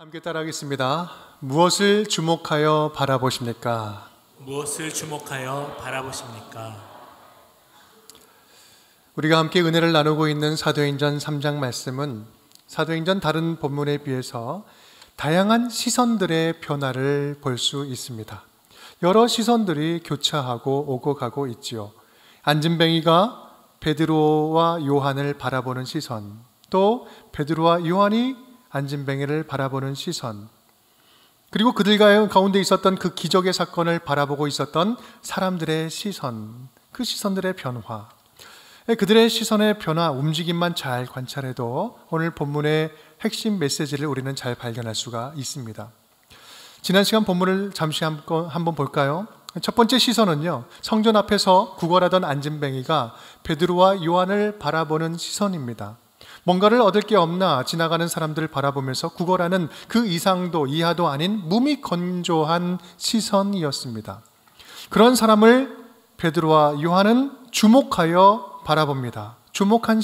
함께 따라하겠습니다. 무엇을 주목하여 바라보십니까? 무엇을 주목하여 바라보십니까? 우리가 함께 은혜를 나누고 있는 사도행전 3장 말씀은 사도행전 다른 본문에 비해서 다양한 시선들의 변화를 볼 수 있습니다. 여러 시선들이 교차하고 오고 가고 있지요. 안진뱅이가 베드로와 요한을 바라보는 시선, 또 베드로와 요한이 안진뱅이를 바라보는 시선, 그리고 그들 가운데 있었던 그 기적의 사건을 바라보고 있었던 사람들의 시선, 그 시선들의 변화, 그들의 시선의 변화, 움직임만 잘 관찰해도 오늘 본문의 핵심 메시지를 우리는 잘 발견할 수가 있습니다. 지난 시간 본문을 잠시 한번 볼까요? 첫 번째 시선은요, 성전 앞에서 구걸하던 안진뱅이가 베드로와 요한을 바라보는 시선입니다. 뭔가를 얻을 게 없나 지나가는 사람들을 바라보면서 구걸하는 그 이상도 이하도 아닌 몸이 건조한 시선이었습니다. 그런 사람을 베드로와 요한은 주목하여 바라봅니다. 주목한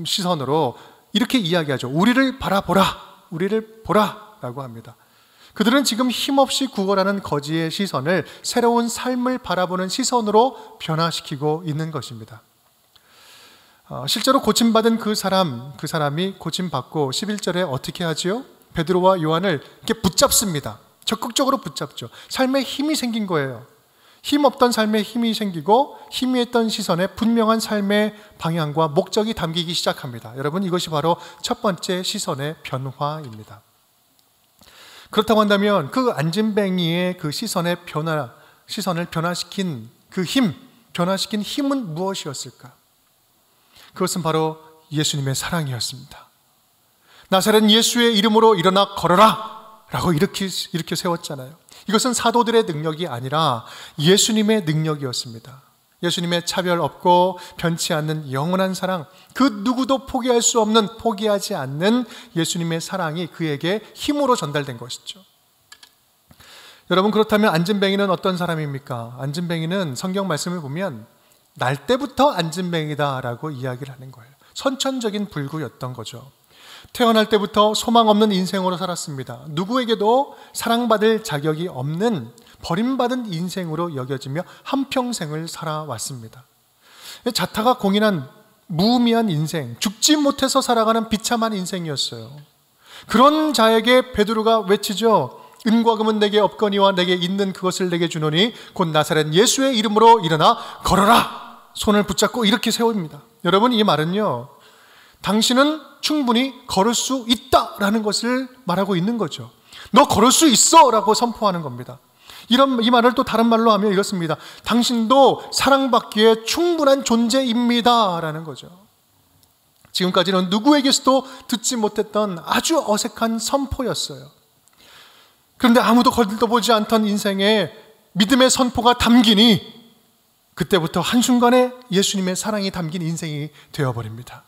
시선으로 이렇게 이야기하죠. 우리를 바라보라, 우리를 보라 라고 합니다. 그들은 지금 힘없이 구걸하는 거지의 시선을 새로운 삶을 바라보는 시선으로 변화시키고 있는 것입니다. 실제로 고침받은 그 사람이 고침받고 11절에 어떻게 하지요? 베드로와 요한을 이렇게 붙잡습니다. 적극적으로 붙잡죠. 삶에 힘이 생긴 거예요. 힘없던 삶에 힘이 생기고 희미했던 시선에 분명한 삶의 방향과 목적이 담기기 시작합니다. 여러분, 이것이 바로 첫 번째 시선의 변화입니다. 그렇다고 한다면 그 안진뱅이의 그 시선을 변화시킨 변화시킨 힘은 무엇이었을까? 그것은 바로 예수님의 사랑이었습니다. 나사렛 예수의 이름으로 일어나 걸어라 라고 이렇게 세웠잖아요. 이것은 사도들의 능력이 아니라 예수님의 능력이었습니다. 예수님의 차별 없고 변치 않는 영원한 사랑, 그 누구도 포기하지 않는 예수님의 사랑이 그에게 힘으로 전달된 것이죠. 여러분, 그렇다면 안진뱅이는 어떤 사람입니까? 안진뱅이는 성경 말씀을 보면 날 때부터 안진뱅이다라고 이야기를 하는 거예요. 선천적인 불구였던 거죠. 태어날 때부터 소망 없는 인생으로 살았습니다. 누구에게도 사랑받을 자격이 없는 버림받은 인생으로 여겨지며 한평생을 살아왔습니다. 자타가 공인한 무의미한 인생, 죽지 못해서 살아가는 비참한 인생이었어요. 그런 자에게 베드로가 외치죠. 은과 금은 내게 없거니와 내게 있는 그것을 내게 주노니 곧 나사렛 예수의 이름으로 일어나 걸어라. 손을 붙잡고 이렇게 세웁니다. 여러분, 이 말은요, 당신은 충분히 걸을 수 있다라는 것을 말하고 있는 거죠. 너 걸을 수 있어 라고 선포하는 겁니다. 이 말을 또 다른 말로 하면 이렇습니다. 당신도 사랑받기에 충분한 존재입니다 라는 거죠. 지금까지는 누구에게서도 듣지 못했던 아주 어색한 선포였어요. 그런데 아무도 거들떠보지 않던 인생에 믿음의 선포가 담기니 그때부터 한순간에 예수님의 사랑이 담긴 인생이 되어버립니다.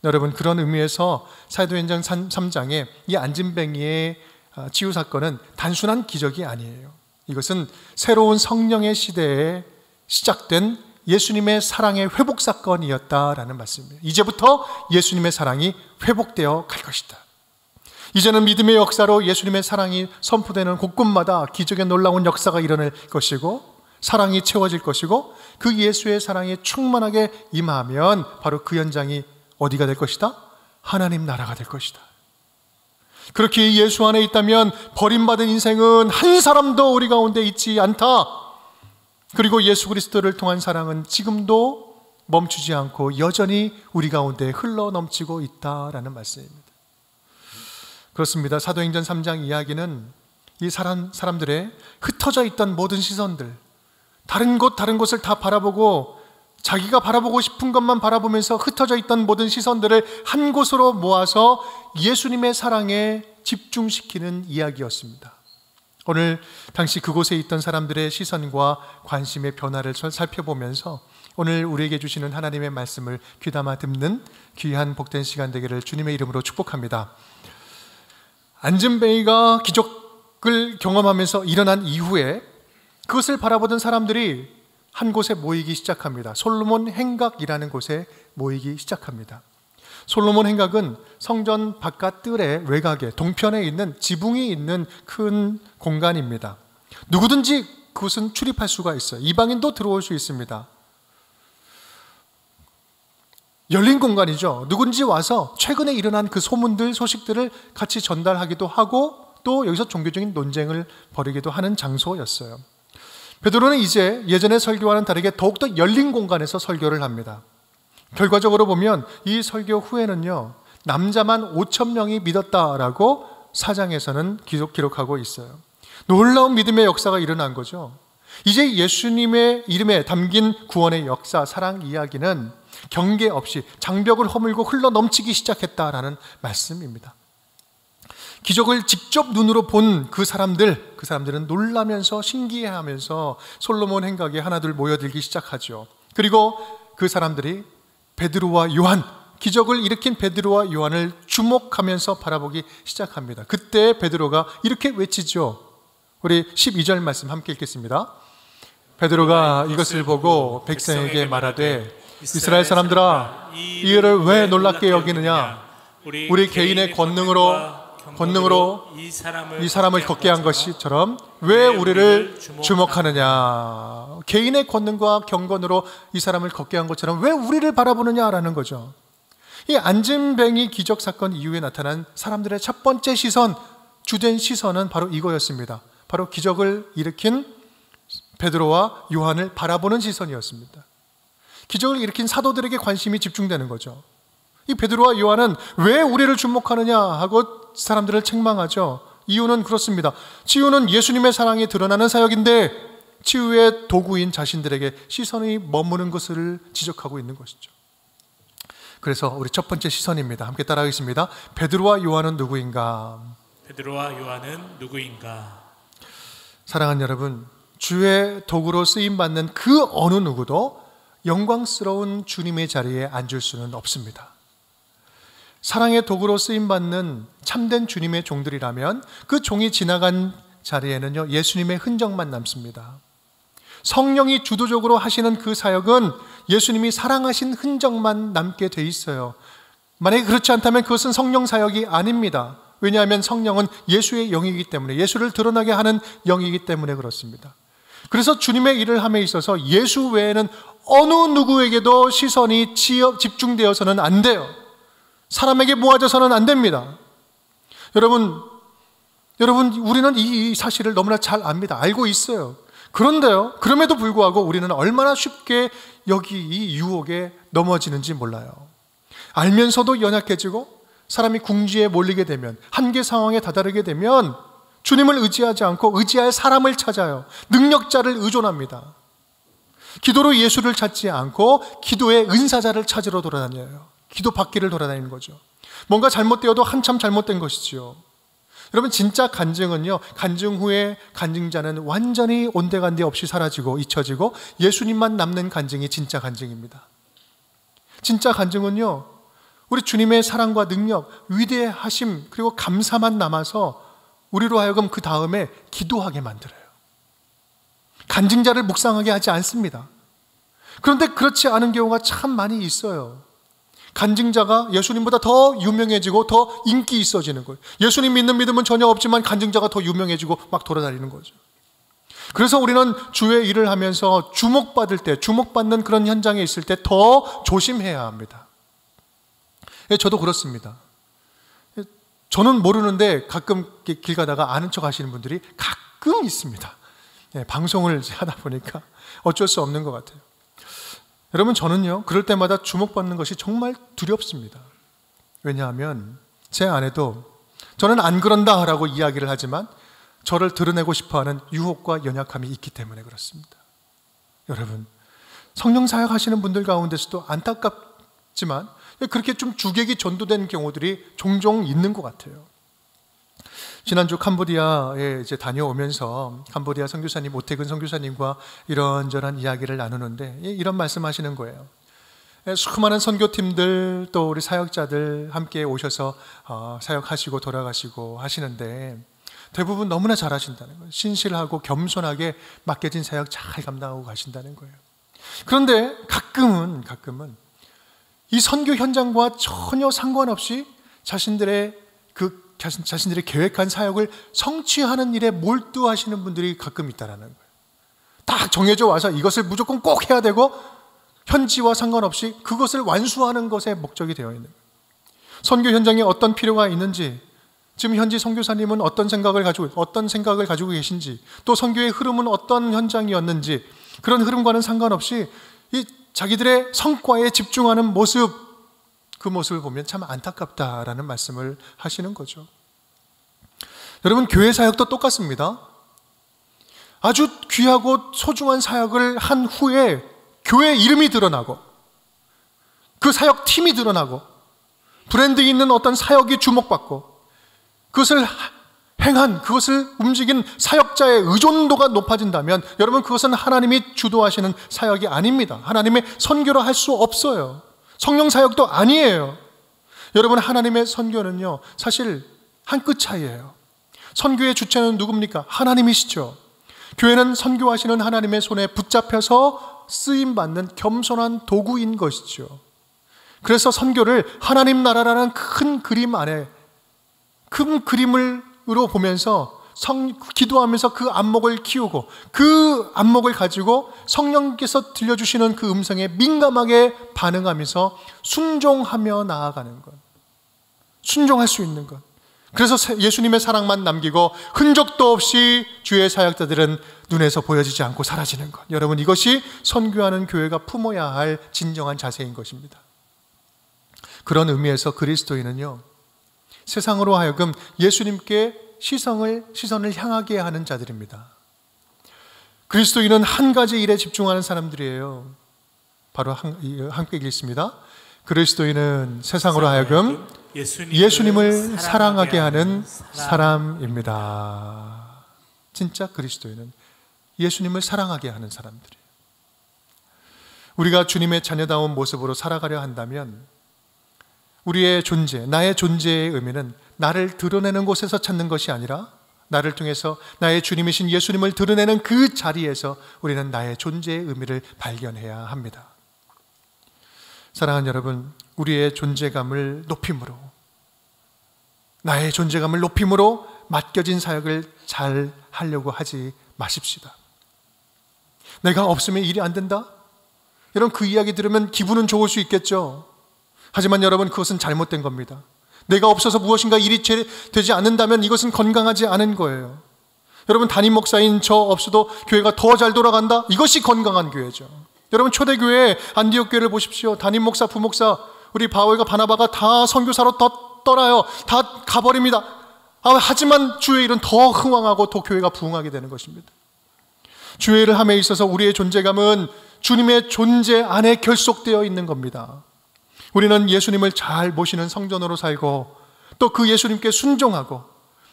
여러분, 그런 의미에서 사도행전 3장의 이 안진뱅이의 치유 사건은 단순한 기적이 아니에요. 이것은 새로운 성령의 시대에 시작된 예수님의 사랑의 회복 사건이었다라는 말씀이에요. 이제부터 예수님의 사랑이 회복되어 갈 것이다. 이제는 믿음의 역사로 예수님의 사랑이 선포되는 곳곳마다 기적의 놀라운 역사가 일어날 것이고 사랑이 채워질 것이고 그 예수의 사랑이 충만하게 임하면 바로 그 현장이 어디가 될 것이다? 하나님 나라가 될 것이다. 그렇게 예수 안에 있다면 버림받은 인생은 한 사람도 우리 가운데 있지 않다. 그리고 예수 그리스도를 통한 사랑은 지금도 멈추지 않고 여전히 우리 가운데 흘러 넘치고 있다라는 말씀입니다. 그렇습니다. 사도행전 3장 이야기는 이 사람들의 흩어져 있던 모든 시선들, 다른 곳을 다 바라보고 자기가 바라보고 싶은 것만 바라보면서 흩어져 있던 모든 시선들을 한 곳으로 모아서 예수님의 사랑에 집중시키는 이야기였습니다. 오늘 당시 그곳에 있던 사람들의 시선과 관심의 변화를 살펴보면서 오늘 우리에게 주시는 하나님의 말씀을 귀담아 듣는 귀한 복된 시간 되기를 주님의 이름으로 축복합니다. 안진뱅이가 기적을 경험하면서 일어난 이후에 그것을 바라보던 사람들이 한 곳에 모이기 시작합니다. 솔로몬 행각이라는 곳에 모이기 시작합니다. 솔로몬 행각은 성전 바깥 뜰의 외곽에 동편에 있는 지붕이 있는 큰 공간입니다. 누구든지 그곳은 출입할 수가 있어요. 이방인도 들어올 수 있습니다. 열린 공간이죠. 누군지 와서 최근에 일어난 그 소문들, 소식들을 같이 전달하기도 하고 또 여기서 종교적인 논쟁을 벌이기도 하는 장소였어요. 베드로는 이제 예전의 설교와는 다르게 더욱더 열린 공간에서 설교를 합니다. 결과적으로 보면 이 설교 후에는요, 남자만 5,000명이 믿었다라고 사장에서는 기록하고 있어요. 놀라운 믿음의 역사가 일어난 거죠. 이제 예수님의 이름에 담긴 구원의 역사, 사랑 이야기는 경계 없이 장벽을 허물고 흘러 넘치기 시작했다라는 말씀입니다. 기적을 직접 눈으로 본 그 사람들은 놀라면서 신기해하면서 솔로몬 행각에 하나둘 모여들기 시작하죠. 그리고 그 사람들이 베드로와 요한, 기적을 일으킨 베드로와 요한을 주목하면서 바라보기 시작합니다. 그때 베드로가 이렇게 외치죠. 우리 12절 말씀 함께 읽겠습니다. 베드로가 이것을 보고 백성에게 말하되 이스라엘 사람들아, 이 일을 왜 놀랍게 여기느냐? 우리 개인의 권능으로 이 사람을 걷게 한 것처럼 왜 우리를 주목하느냐? 개인의 권능과 경건으로 이 사람을 걷게 한 것처럼 왜 우리를 바라보느냐라는 거죠. 이 안진뱅이 기적 사건 이후에 나타난 사람들의 첫 번째 시선, 주된 시선은 바로 이거였습니다. 바로 기적을 일으킨 베드로와 요한을 바라보는 시선이었습니다. 기적을 일으킨 사도들에게 관심이 집중되는 거죠. 이 베드로와 요한은 왜 우리를 주목하느냐 하고 사람들을 책망하죠. 이유는 그렇습니다. 치유는 예수님의 사랑이 드러나는 사역인데 치유의 도구인 자신들에게 시선이 머무는 것을 지적하고 있는 것이죠. 그래서 우리 첫 번째 시선입니다. 함께 따라하겠습니다. 베드로와 요한은 누구인가? 베드로와 요한은 누구인가? 사랑하는 여러분, 주의 도구로 쓰임받는 그 어느 누구도 영광스러운 주님의 자리에 앉을 수는 없습니다. 사랑의 도구로 쓰임받는 참된 주님의 종들이라면 그 종이 지나간 자리에는요, 예수님의 흔적만 남습니다. 성령이 주도적으로 하시는 그 사역은 예수님이 사랑하신 흔적만 남게 돼 있어요. 만약에 그렇지 않다면 그것은 성령 사역이 아닙니다. 왜냐하면 성령은 예수의 영이기 때문에, 예수를 드러나게 하는 영이기 때문에 그렇습니다. 그래서 주님의 일을 함에 있어서 예수 외에는 어느 누구에게도 시선이 집중되어서는 안 돼요. 사람에게 모아져서는 안 됩니다. 여러분, 우리는 이 사실을 너무나 잘 압니다. 알고 있어요. 그런데요, 그럼에도 불구하고 우리는 얼마나 쉽게 여기 이 유혹에 넘어지는지 몰라요. 알면서도 연약해지고 사람이 궁지에 몰리게 되면, 한계 상황에 다다르게 되면 주님을 의지하지 않고 의지할 사람을 찾아요. 능력자를 의존합니다. 기도로 예수를 찾지 않고 기도의 은사자를 찾으러 돌아다녀요. 기도 받기를 돌아다니는 거죠. 뭔가 잘못되어도 한참 잘못된 것이지요. 여러분, 진짜 간증은요, 간증 후에 간증자는 완전히 온데간데 없이 사라지고 잊혀지고 예수님만 남는 간증이 진짜 간증입니다. 진짜 간증은요, 우리 주님의 사랑과 능력, 위대하심, 그리고 감사만 남아서 우리로 하여금 그 다음에 기도하게 만들어요. 간증자를 묵상하게 하지 않습니다. 그런데 그렇지 않은 경우가 참 많이 있어요. 간증자가 예수님보다 더 유명해지고 더 인기 있어지는 거예요. 예수님 믿는 믿음은 전혀 없지만 간증자가 더 유명해지고 막 돌아다니는 거죠. 그래서 우리는 주의 일을 하면서 주목받을 때, 주목받는 그런 현장에 있을 때 더 조심해야 합니다. 저도 그렇습니다. 저는 모르는데 가끔 길 가다가 아는 척 하시는 분들이 가끔 있습니다. 방송을 하다 보니까 어쩔 수 없는 것 같아요. 여러분, 저는요, 그럴 때마다 주목받는 것이 정말 두렵습니다. 왜냐하면 제 안에도 저는 안 그런다라고 이야기를 하지만 저를 드러내고 싶어하는 유혹과 연약함이 있기 때문에 그렇습니다. 여러분, 성령 사역하시는 분들 가운데서도 안타깝지만 그렇게 좀 주객이 전도되는 경우들이 종종 있는 것 같아요. 지난주 캄보디아에 이제 다녀오면서 캄보디아 선교사님, 오태근 선교사님과 이런저런 이야기를 나누는데 이런 말씀하시는 거예요. 수많은 선교팀들 또 우리 사역자들 함께 오셔서 사역하시고 돌아가시고 하시는데 대부분 너무나 잘하신다는 거예요. 신실하고 겸손하게 맡겨진 사역 잘 감당하고 가신다는 거예요. 그런데 가끔은 이 선교 현장과 전혀 상관없이 자신들의 계획한 사역을 성취하는 일에 몰두하시는 분들이 가끔 있다라는 거예요. 딱 정해져 와서 이것을 무조건 꼭 해야 되고 현지와 상관없이 그것을 완수하는 것에 목적이 되어 있는 거예요. 선교 현장에 어떤 필요가 있는지, 지금 현지 선교사님은 어떤 생각을 가지고 계신지, 또 선교의 흐름은 어떤 현장이었는지, 그런 흐름과는 상관없이 이 자기들의 성과에 집중하는 모습, 그 모습을 보면 참 안타깝다라는 말씀을 하시는 거죠. 여러분, 교회 사역도 똑같습니다. 아주 귀하고 소중한 사역을 한 후에 교회 이름이 드러나고 그 사역팀이 드러나고 브랜드 있는 어떤 사역이 주목받고 그것을 그것을 움직인 사역자의 의존도가 높아진다면 여러분, 그것은 하나님이 주도하시는 사역이 아닙니다. 하나님의 선교로 할 수 없어요. 성령 사역도 아니에요. 여러분, 하나님의 선교는요, 사실 한 끗 차이예요. 선교의 주체는 누굽니까? 하나님이시죠. 교회는 선교하시는 하나님의 손에 붙잡혀서 쓰임받는 겸손한 도구인 것이죠. 그래서 선교를 하나님 나라라는 큰 그림 안에, 큰 그림으로 보면서 기도하면서 그 안목을 키우고 그 안목을 가지고 성령께서 들려주시는 그 음성에 민감하게 반응하면서 순종하며 나아가는 것, 순종할 수 있는 것. 그래서 예수님의 사랑만 남기고 흔적도 없이 주의 사역자들은 눈에서 보여지지 않고 사라지는 것. 여러분, 이것이 선교하는 교회가 품어야 할 진정한 자세인 것입니다. 그런 의미에서 그리스도인은요, 세상으로 하여금 예수님께 시선을 향하게 하는 자들입니다. 그리스도인은 한 가지 일에 집중하는 사람들이에요. 바로 함께 읽겠습니다. 그리스도인은 세상으로 하여금 예수님을 사랑하게 하는 사람입니다. 진짜 그리스도인은 예수님을 사랑하게 하는 사람들이에요. 우리가 주님의 자녀다운 모습으로 살아가려 한다면 우리의 존재, 나의 존재의 의미는 나를 드러내는 곳에서 찾는 것이 아니라 나를 통해서 나의 주님이신 예수님을 드러내는 그 자리에서 우리는 나의 존재의 의미를 발견해야 합니다. 사랑하는 여러분, 우리의 존재감을 높임으로, 나의 존재감을 높임으로 맡겨진 사역을 잘 하려고 하지 마십시다. 내가 없으면 일이 안 된다? 여러분, 그 이야기 들으면 기분은 좋을 수 있겠죠. 하지만 여러분, 그것은 잘못된 겁니다. 내가 없어서 무엇인가 일이 되지 않는다면 이것은 건강하지 않은 거예요. 여러분, 담임 목사인 저 없어도 교회가 더 잘 돌아간다? 이것이 건강한 교회죠. 여러분, 초대교회 안디옥 교회를 보십시오. 담임 목사, 부목사, 우리 바울과 바나바가 다 선교사로 떠나요. 다 가버립니다. 하지만 주의 일은 더 흥왕하고 더 교회가 부흥하게 되는 것입니다. 주의 일을 함에 있어서 우리의 존재감은 주님의 존재 안에 결속되어 있는 겁니다. 우리는 예수님을 잘 모시는 성전으로 살고 또 그 예수님께 순종하고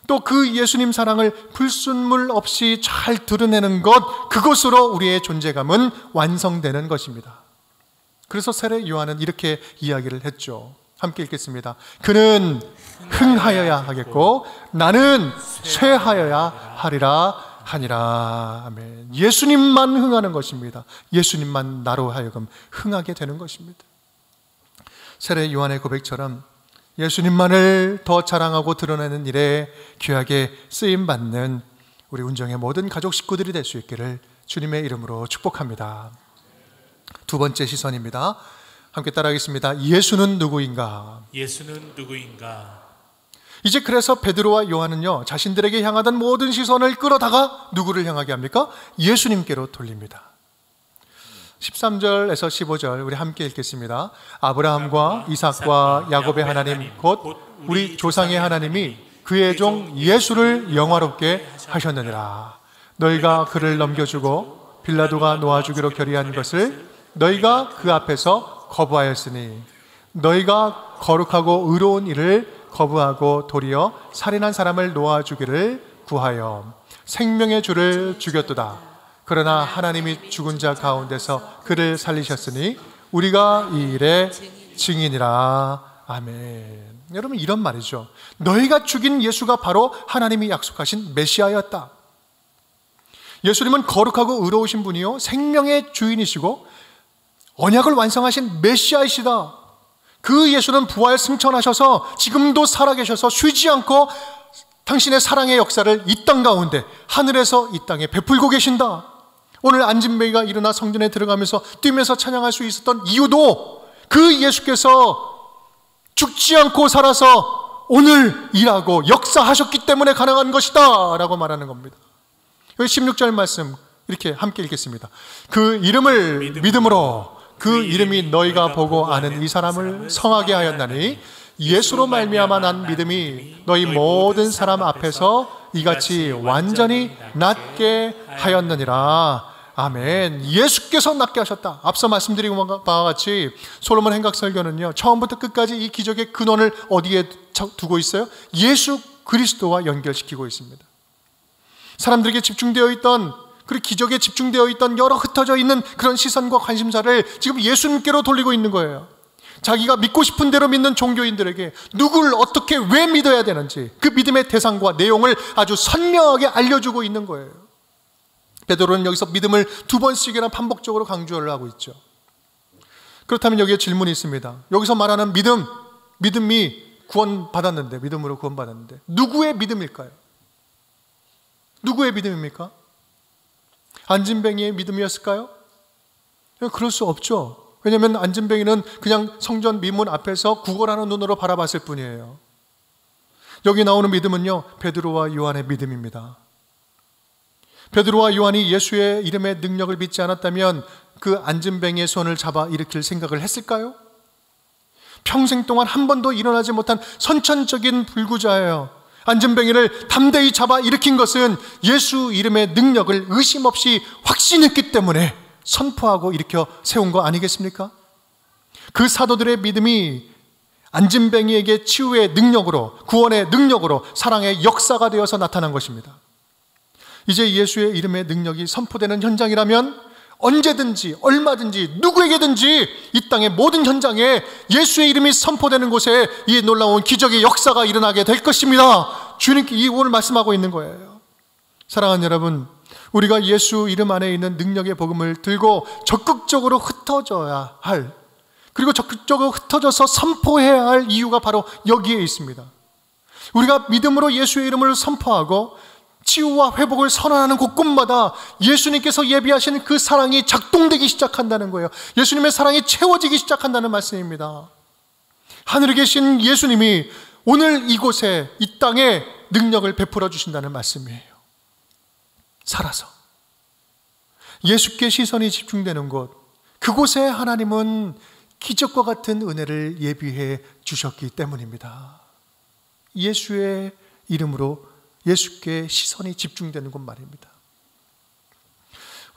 또 그 예수님 사랑을 불순물 없이 잘 드러내는 것, 그것으로 우리의 존재감은 완성되는 것입니다. 그래서 세례 요한은 이렇게 이야기를 했죠. 함께 읽겠습니다. 그는 흥하여야 하겠고 나는 쇠하여야 하니라. 아멘. 예수님만 흥하는 것입니다. 예수님만 나로 하여금 흥하게 되는 것입니다. 세례 요한의 고백처럼 예수님만을 더 자랑하고 드러내는 일에 귀하게 쓰임받는 우리 운정의 모든 가족 식구들이 될 수 있기를 주님의 이름으로 축복합니다. 두 번째 시선입니다. 함께 따라하겠습니다. 예수는 누구인가? 예수는 누구인가? 이제 그래서 베드로와 요한은요, 자신들에게 향하던 모든 시선을 끌어다가 누구를 향하게 합니까? 예수님께로 돌립니다. 13절에서 15절 우리 함께 읽겠습니다. 아브라함과 이삭과 야곱의 하나님 곧 우리 조상의 하나님이 그의 종 예수를 영화롭게 하셨느니라. 너희가 그를 넘겨주고 빌라도가 놓아주기로 결의한 것을 너희가 그 앞에서 거부하였으니 너희가 거룩하고 의로운 일을 거부하고 도리어 살인한 사람을 놓아주기를 구하여 생명의 주를 죽였도다. 그러나 하나님이 죽은 자 가운데서 그를 살리셨으니 우리가 이 일의 증인이라. 아멘. 여러분, 이런 말이죠. 너희가 죽인 예수가 바로 하나님이 약속하신 메시아였다. 예수님은 거룩하고 의로우신 분이요 생명의 주인이시고 언약을 완성하신 메시아이시다. 그 예수는 부활 승천하셔서 지금도 살아계셔서 쉬지 않고 당신의 사랑의 역사를 이 땅 가운데, 하늘에서 이 땅에 베풀고 계신다. 오늘 안진뱅이가 일어나 성전에 들어가면서 뛰면서 찬양할 수 있었던 이유도 그 예수께서 죽지 않고 살아서 오늘 일하고 역사하셨기 때문에 가능한 것이다 라고 말하는 겁니다. 여기 16절 말씀 이렇게 함께 읽겠습니다. 그 이름을 믿음으로 그 이름이 너희가 보고 아는 이 사람을 성하게 하였나니 예수로 말미암아 난 믿음이 너희 모든 사람 앞에서 이같이 완전히 낫게 하였느니라. 아멘. 예수께서 낫게 하셨다. 앞서 말씀드린 바와 같이 솔로몬 행각설교는요, 처음부터 끝까지 이 기적의 근원을 어디에 두고 있어요? 예수 그리스도와 연결시키고 있습니다. 사람들에게 집중되어 있던, 그리고 기적에 집중되어 있던 여러 흩어져 있는 그런 시선과 관심사를 지금 예수님께로 돌리고 있는 거예요. 자기가 믿고 싶은 대로 믿는 종교인들에게 누구를 어떻게 왜 믿어야 되는지 그 믿음의 대상과 내용을 아주 선명하게 알려주고 있는 거예요. 베드로는 여기서 믿음을 2번씩이나 반복적으로 강조를 하고 있죠. 그렇다면 여기에 질문이 있습니다. 여기서 말하는 믿음이 구원받았는데, 믿음으로 구원받았는데 누구의 믿음일까요? 누구의 믿음입니까? 안진뱅이의 믿음이었을까요? 그럴 수 없죠. 왜냐하면 안진뱅이는 그냥 성전 미문 앞에서 구걸하는 눈으로 바라봤을 뿐이에요. 여기 나오는 믿음은요, 베드로와 요한의 믿음입니다. 베드로와 요한이 예수의 이름의 능력을 믿지 않았다면 그 안진뱅이의 손을 잡아 일으킬 생각을 했을까요? 평생 동안 한 번도 일어나지 못한 선천적인 불구자예요. 안진뱅이를 담대히 잡아 일으킨 것은 예수 이름의 능력을 의심 없이 확신했기 때문에 선포하고 일으켜 세운 거 아니겠습니까? 그 사도들의 믿음이 안진뱅이에게 치유의 능력으로, 구원의 능력으로, 사랑의 역사가 되어서 나타난 것입니다. 이제 예수의 이름의 능력이 선포되는 현장이라면 언제든지 얼마든지 누구에게든지 이 땅의 모든 현장에 예수의 이름이 선포되는 곳에 이 놀라운 기적의 역사가 일어나게 될 것입니다. 주님께 오늘 말씀하고 있는 거예요. 사랑하는 여러분, 우리가 예수 이름 안에 있는 능력의 복음을 들고 적극적으로 흩어져야 할, 그리고 적극적으로 흩어져서 선포해야 할 이유가 바로 여기에 있습니다. 우리가 믿음으로 예수의 이름을 선포하고 치유와 회복을 선언하는 곳곳마다 예수님께서 예비하신 그 사랑이 작동되기 시작한다는 거예요. 예수님의 사랑이 채워지기 시작한다는 말씀입니다. 하늘에 계신 예수님이 오늘 이곳에, 이 땅에 능력을 베풀어 주신다는 말씀이에요. 살아서 예수께 시선이 집중되는 곳, 그곳에 하나님은 기적과 같은 은혜를 예비해 주셨기 때문입니다. 예수의 이름으로 예수께 시선이 집중되는 곳 말입니다.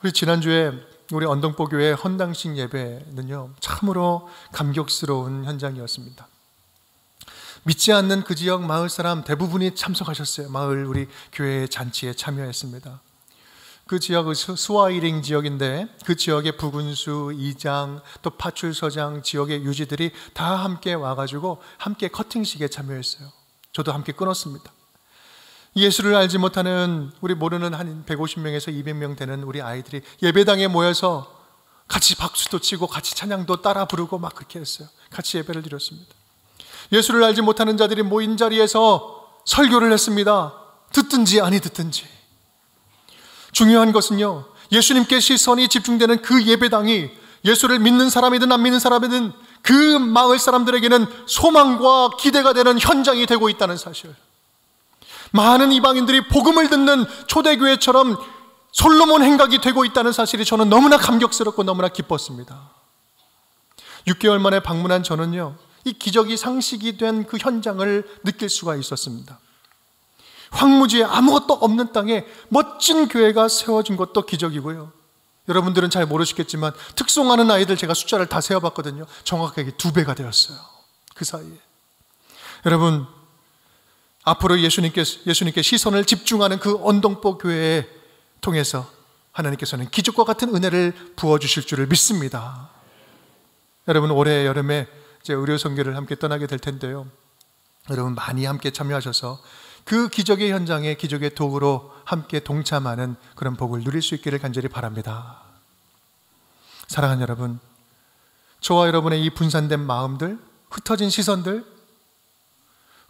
우리 지난주에 우리 언덕보교회 헌당식 예배는요, 참으로 감격스러운 현장이었습니다. 믿지 않는 그 지역 마을 사람 대부분이 참석하셨어요. 마을 우리 교회 잔치에 참여했습니다. 그 지역은 스와이링 지역인데 그 지역의 부군수, 이장, 또 파출소장, 지역의 유지들이 다 함께 와가지고 함께 커팅식에 참여했어요. 저도 함께 끊었습니다. 예수를 알지 못하는, 우리 모르는 한 150명에서 200명 되는 우리 아이들이 예배당에 모여서 같이 박수도 치고 같이 찬양도 따라 부르고 막 그렇게 했어요. 같이 예배를 드렸습니다. 예수를 알지 못하는 자들이 모인 자리에서 설교를 했습니다. 듣든지 아니 듣든지. 중요한 것은요, 예수님께 시선이 집중되는 그 예배당이 예수를 믿는 사람이든 안 믿는 사람이든 그 마을 사람들에게는 소망과 기대가 되는 현장이 되고 있다는 사실. 많은 이방인들이 복음을 듣는 초대교회처럼 솔로몬 행각이 되고 있다는 사실이 저는 너무나 감격스럽고 너무나 기뻤습니다. 6개월 만에 방문한 저는요, 이 기적이 상식이 된 그 현장을 느낄 수가 있었습니다. 황무지에 아무것도 없는 땅에 멋진 교회가 세워진 것도 기적이고요. 여러분들은 잘 모르시겠지만 특송하는 아이들 제가 숫자를 다 세어봤거든요. 정확하게 2배가 되었어요. 그 사이에. 여러분, 앞으로 예수님께 시선을 집중하는 그 언덕보 교회에 통해서 하나님께서는 기적과 같은 은혜를 부어주실 줄을 믿습니다. 여러분, 올해 여름에 이제 의료 선교를 함께 떠나게 될 텐데요. 여러분 많이 함께 참여하셔서 그 기적의 현장에 기적의 도구로 함께 동참하는 그런 복을 누릴 수 있기를 간절히 바랍니다. 사랑하는 여러분, 저와 여러분의 이 분산된 마음들, 흩어진 시선들,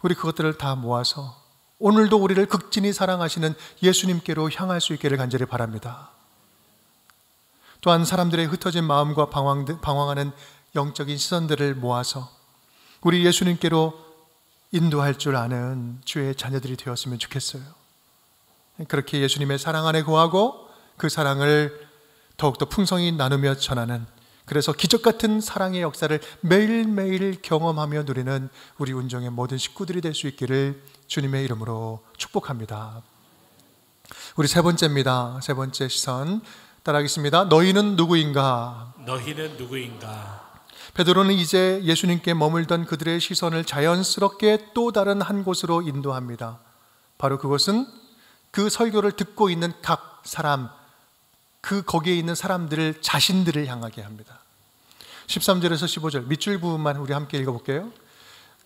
우리 그것들을 다 모아서 오늘도 우리를 극진히 사랑하시는 예수님께로 향할 수 있기를 간절히 바랍니다. 또한 사람들의 흩어진 마음과 방황하는 영적인 시선들을 모아서 우리 예수님께로 인도할 줄 아는 주의 자녀들이 되었으면 좋겠어요. 그렇게 예수님의 사랑 안에 거하고 그 사랑을 더욱더 풍성히 나누며 전하는, 그래서 기적 같은 사랑의 역사를 매일매일 경험하며 누리는 우리 운정의 모든 식구들이 될 수 있기를 주님의 이름으로 축복합니다. 우리 세 번째입니다. 세 번째 시선 따라하겠습니다. 너희는 누구인가? 너희는 누구인가? 베드로는 이제 예수님께 머물던 그들의 시선을 자연스럽게 또 다른 한 곳으로 인도합니다. 바로 그것은 그 설교를 듣고 있는 각 사람, 거기에 있는 사람들을 자신들을 향하게 합니다. 13절에서 15절 밑줄 부분만 우리 함께 읽어볼게요.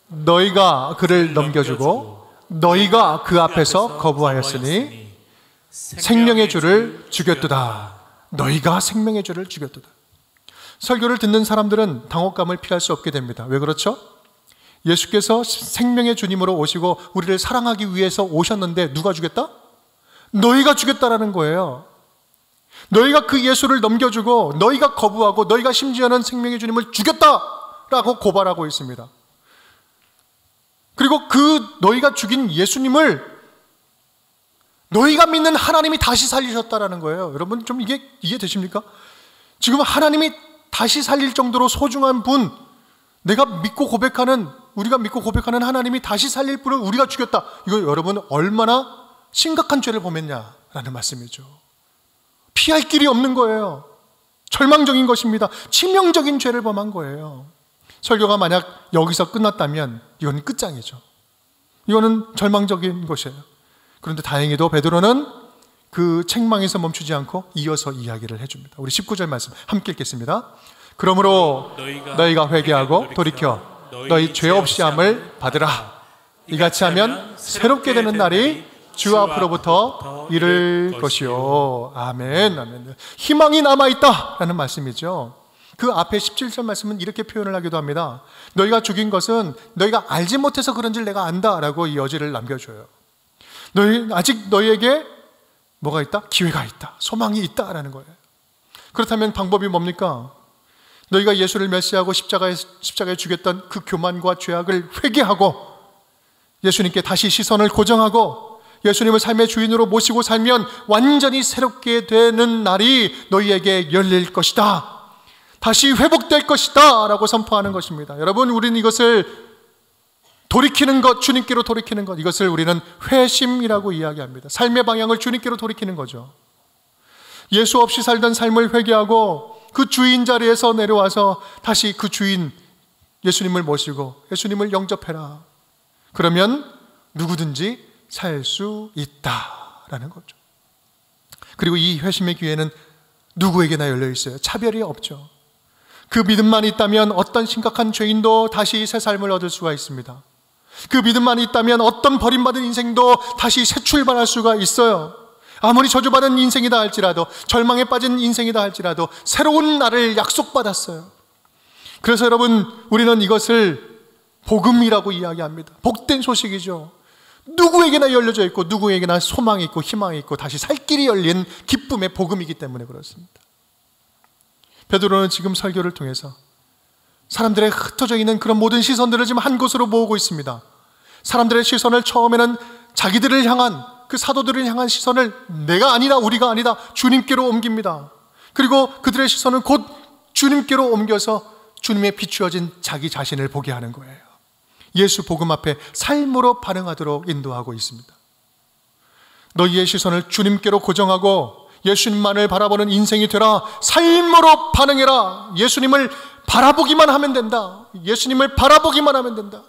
너희가 그를 넘겨주고 너희가 그 앞에서 거부하였으니 생명의 주를 죽였도다. 너희가 생명의 주를 죽였도다. 설교를 듣는 사람들은 당혹감을 피할 수 없게 됩니다. 왜 그렇죠? 예수께서 생명의 주님으로 오시고 우리를 사랑하기 위해서 오셨는데 누가 죽였다? 너희가 죽였다라는 거예요. 너희가 그 예수를 넘겨주고 너희가 거부하고 너희가 심지어는 생명의 주님을 죽였다라고 고발하고 있습니다. 그리고 그 너희가 죽인 예수님을 너희가 믿는 하나님이 다시 살리셨다라는 거예요. 여러분 좀 이게 이해되십니까? 지금 하나님이 다시 살릴 정도로 소중한 분, 우리가 믿고 고백하는 하나님이 다시 살릴 분을 우리가 죽였다. 이거 여러분 얼마나 심각한 죄를 범했냐라는 말씀이죠. 피할 길이 없는 거예요. 절망적인 것입니다. 치명적인 죄를 범한 거예요. 설교가 만약 여기서 끝났다면 이건 끝장이죠. 이거는 절망적인 것이에요. 그런데 다행히도 베드로는 그 책망에서 멈추지 않고 이어서 이야기를 해줍니다. 우리 19절 말씀 함께 읽겠습니다. 그러므로 너희가 회개하고 돌이켜 너희 죄 없이 함을 받으라. 이같이 하면 새롭게 되는 날이 주 앞으로부터 이를 것이요. 아멘, 아멘. 희망이 남아있다라는 말씀이죠. 그 앞에 17절 말씀은 이렇게 표현을 하기도 합니다. 너희가 죽인 것은 너희가 알지 못해서 그런 줄 내가 안다라고 이 여지를 남겨줘요. 아직 너희에게 뭐가 있다? 기회가 있다. 소망이 있다라는 거예요. 그렇다면 방법이 뭡니까? 너희가 예수를 멸시하고 십자가에 죽였던 그 교만과 죄악을 회개하고 예수님께 다시 시선을 고정하고 예수님을 삶의 주인으로 모시고 살면 완전히 새롭게 되는 날이 너희에게 열릴 것이다. 다시 회복될 것이다 라고 선포하는 것입니다. 여러분, 우리는 이것을 돌이키는 것, 주님께로 돌이키는 것, 이것을 우리는 회심이라고 이야기합니다. 삶의 방향을 주님께로 돌이키는 거죠. 예수 없이 살던 삶을 회개하고 그 주인 자리에서 내려와서 다시 그 주인 예수님을 모시고 예수님을 영접해라. 그러면 누구든지 살 수 있다라는 거죠. 그리고 이 회심의 기회는 누구에게나 열려 있어요. 차별이 없죠. 그 믿음만 있다면 어떤 심각한 죄인도 다시 새 삶을 얻을 수가 있습니다. 그 믿음만 있다면 어떤 버림받은 인생도 다시 새 출발할 수가 있어요. 아무리 저주받은 인생이다 할지라도, 절망에 빠진 인생이다 할지라도 새로운 날을 약속받았어요. 그래서 여러분, 우리는 이것을 복음이라고 이야기합니다. 복된 소식이죠. 누구에게나 열려져 있고 누구에게나 소망이 있고 희망이 있고 다시 살 길이 열린 기쁨의 복음이기 때문에 그렇습니다. 베드로는 지금 설교를 통해서 사람들의 흩어져 있는 그런 모든 시선들을 지금 한 곳으로 모으고 있습니다. 사람들의 시선을 처음에는 자기들을 향한, 그 사도들을 향한 시선을 내가 아니다, 우리가 아니다, 주님께로 옮깁니다. 그리고 그들의 시선은 곧 주님께로 옮겨서 주님의 비추어진 자기 자신을 보게 하는 거예요. 예수 복음 앞에 삶으로 반응하도록 인도하고 있습니다. 너희의 시선을 주님께로 고정하고 예수님만을 바라보는 인생이 되라. 삶으로 반응해라. 예수님을 바라보기만 하면 된다. 예수님을 바라보기만 하면 된다.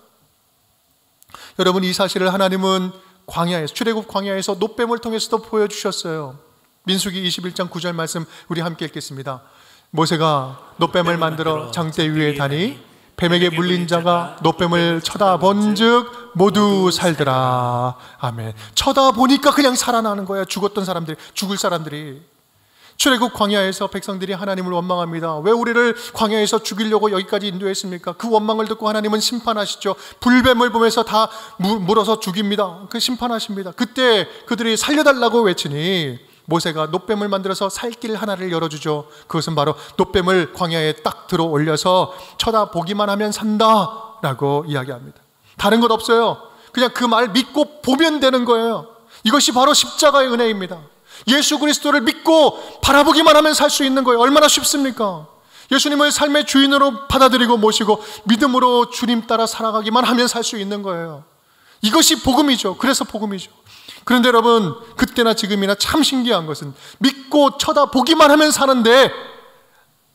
여러분, 이 사실을 하나님은 광야에서, 출애굽 광야에서 놋뱀을 통해서도 보여주셨어요. 민수기 21장 9절 말씀 우리 함께 읽겠습니다. 모세가 놋뱀을 만들어 장대 위에 다니 뱀에게 물린 자가 놋뱀을 쳐다본 즉 모두 살더라. 아멘. 쳐다보니까 그냥 살아나는 거야. 죽었던 사람들이, 죽을 사람들이. 출애굽 광야에서 백성들이 하나님을 원망합니다. 왜 우리를 광야에서 죽이려고 여기까지 인도했습니까? 그 원망을 듣고 하나님은 심판하시죠. 불뱀을 보면서 다 물어서 죽입니다. 그 심판하십니다. 그때 그들이 살려달라고 외치니 모세가 놋뱀을 만들어서 살길 하나를 열어주죠. 그것은 바로 놋뱀을 광야에 딱 들어 올려서 쳐다보기만 하면 산다라고 이야기합니다. 다른 것 없어요. 그냥 그 말 믿고 보면 되는 거예요. 이것이 바로 십자가의 은혜입니다. 예수 그리스도를 믿고 바라보기만 하면 살 수 있는 거예요. 얼마나 쉽습니까? 예수님을 삶의 주인으로 받아들이고 모시고 믿음으로 주님 따라 살아가기만 하면 살 수 있는 거예요. 이것이 복음이죠. 그래서 복음이죠. 그런데 여러분, 그때나 지금이나 참 신기한 것은 믿고 쳐다보기만 하면 사는데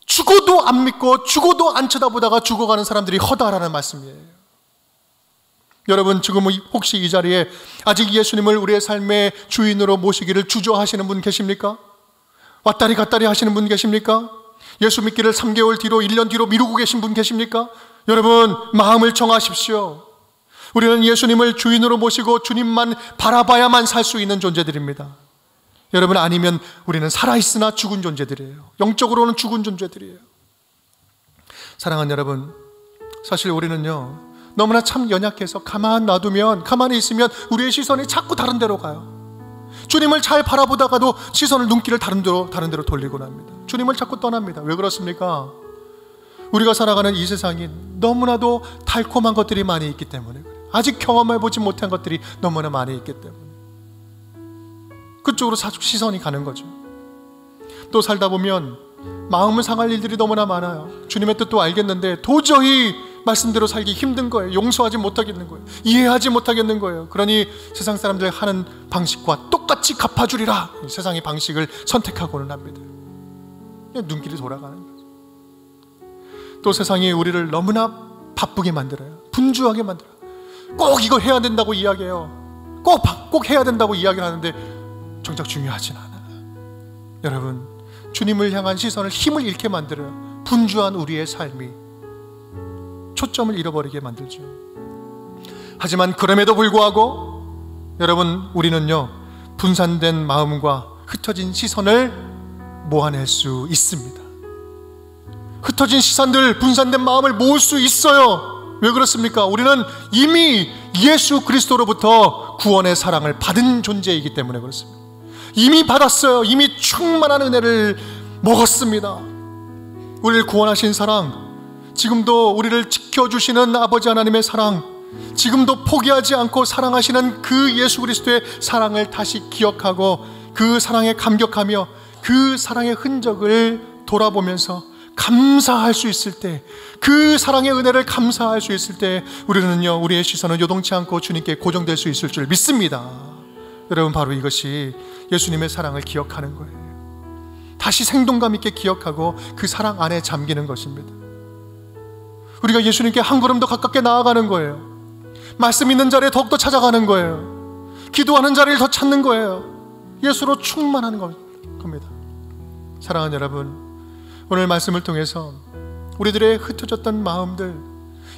죽어도 안 믿고 죽어도 안 쳐다보다가 죽어가는 사람들이 허다라는 말씀이에요. 여러분, 지금 혹시 이 자리에 아직 예수님을 우리의 삶의 주인으로 모시기를 주저하시는 분 계십니까? 왔다리 갔다리 하시는 분 계십니까? 예수 믿기를 3개월 뒤로 1년 뒤로 미루고 계신 분 계십니까? 여러분, 마음을 정하십시오. 우리는 예수님을 주인으로 모시고 주님만 바라봐야만 살 수 있는 존재들입니다. 여러분, 아니면 우리는 살아있으나 죽은 존재들이에요. 영적으로는 죽은 존재들이에요. 사랑하는 여러분, 사실 우리는요 너무나 참 연약해서 가만히 있으면 우리의 시선이 자꾸 다른 데로 가요. 주님을 잘 바라보다가도 시선을 눈길을 다른 데로 돌리곤 합니다. 주님을 자꾸 떠납니다. 왜 그렇습니까? 우리가 살아가는 이 세상이 너무나도 달콤한 것들이 많이 있기 때문에 그래요. 아직 경험해보지 못한 것들이 너무나 많이 있기 때문에 그쪽으로 시선이 가는 거죠. 또 살다 보면 마음을 상할 일들이 너무나 많아요. 주님의 뜻도 알겠는데 도저히 말씀대로 살기 힘든 거예요. 용서하지 못하겠는 거예요. 이해하지 못하겠는 거예요. 그러니 세상 사람들 하는 방식과 똑같이 갚아주리라, 세상의 방식을 선택하고는 합니다. 눈길이 돌아가는 거죠. 또 세상이 우리를 너무나 바쁘게 만들어요. 분주하게 만들어요. 꼭 이거 해야 된다고 이야기해요. 꼭 해야 된다고 이야기를 하는데 정작 중요하진 않아요. 여러분, 주님을 향한 시선을 힘을 잃게 만들어요. 분주한 우리의 삶이 초점을 잃어버리게 만들죠. 하지만 그럼에도 불구하고 여러분, 우리는요 분산된 마음과 흩어진 시선을 모아낼 수 있습니다. 흩어진 시선들, 분산된 마음을 모을 수 있어요. 왜 그렇습니까? 우리는 이미 예수 그리스도로부터 구원의 사랑을 받은 존재이기 때문에 그렇습니다. 이미 받았어요. 이미 충만한 은혜를 먹었습니다. 우리를 구원하신 사랑, 지금도 우리를 지켜주시는 아버지 하나님의 사랑, 지금도 포기하지 않고 사랑하시는 그 예수 그리스도의 사랑을 다시 기억하고 그 사랑에 감격하며 그 사랑의 흔적을 돌아보면서 감사할 수 있을 때, 그 사랑의 은혜를 감사할 수 있을 때 우리는요 우리의 시선은 요동치 않고 주님께 고정될 수 있을 줄 믿습니다. 여러분, 바로 이것이 예수님의 사랑을 기억하는 거예요. 다시 생동감 있게 기억하고 그 사랑 안에 잠기는 것입니다. 우리가 예수님께 한 걸음 더 가깝게 나아가는 거예요. 말씀 있는 자리에 더욱더 찾아가는 거예요. 기도하는 자리를 더 찾는 거예요. 예수로 충만하는 겁니다. 사랑하는 여러분, 오늘 말씀을 통해서 우리들의 흩어졌던 마음들,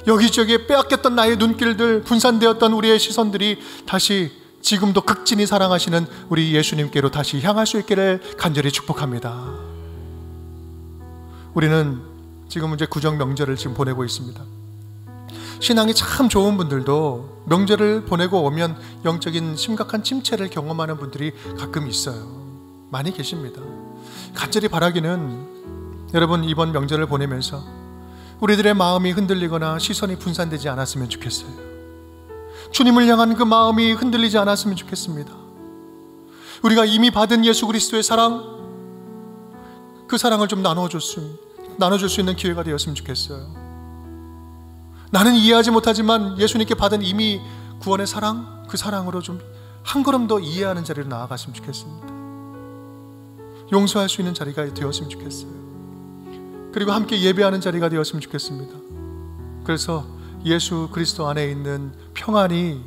여기저기에 빼앗겼던 나의 눈길들, 분산되었던 우리의 시선들이 다시 지금도 극진히 사랑하시는 우리 예수님께로 다시 향할 수 있기를 간절히 축복합니다. 우리는 지금 이제 구정 명절을 지금 보내고 있습니다. 신앙이 참 좋은 분들도 명절을 보내고 오면 영적인 심각한 침체를 경험하는 분들이 가끔 있어요. 많이 계십니다. 간절히 바라기는 여러분, 이번 명절을 보내면서 우리들의 마음이 흔들리거나 시선이 분산되지 않았으면 좋겠어요. 주님을 향한 그 마음이 흔들리지 않았으면 좋겠습니다. 우리가 이미 받은 예수 그리스도의 사랑, 그 사랑을 좀 나눠줄 수 있는 기회가 되었으면 좋겠어요. 나는 이해하지 못하지만 예수님께 받은 이미 구원의 사랑, 그 사랑으로 좀 한 걸음 더 이해하는 자리로 나아갔으면 좋겠습니다. 용서할 수 있는 자리가 되었으면 좋겠어요. 그리고 함께 예배하는 자리가 되었으면 좋겠습니다. 그래서 예수 그리스도 안에 있는 평안이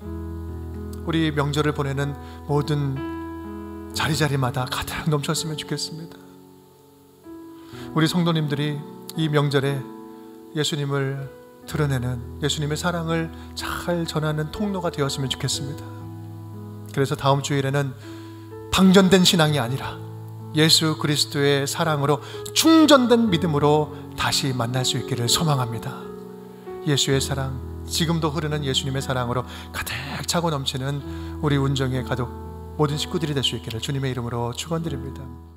우리 명절을 보내는 모든 자리자리마다 가득 넘쳤으면 좋겠습니다. 우리 성도님들이 이 명절에 예수님을 드러내는, 예수님의 사랑을 잘 전하는 통로가 되었으면 좋겠습니다. 그래서 다음 주일에는 방전된 신앙이 아니라 예수 그리스도의 사랑으로 충전된 믿음으로 다시 만날 수 있기를 소망합니다. 예수의 사랑, 지금도 흐르는 예수님의 사랑으로 가득 차고 넘치는 우리 운정의 가족 모든 식구들이 될 수 있기를 주님의 이름으로 축원드립니다.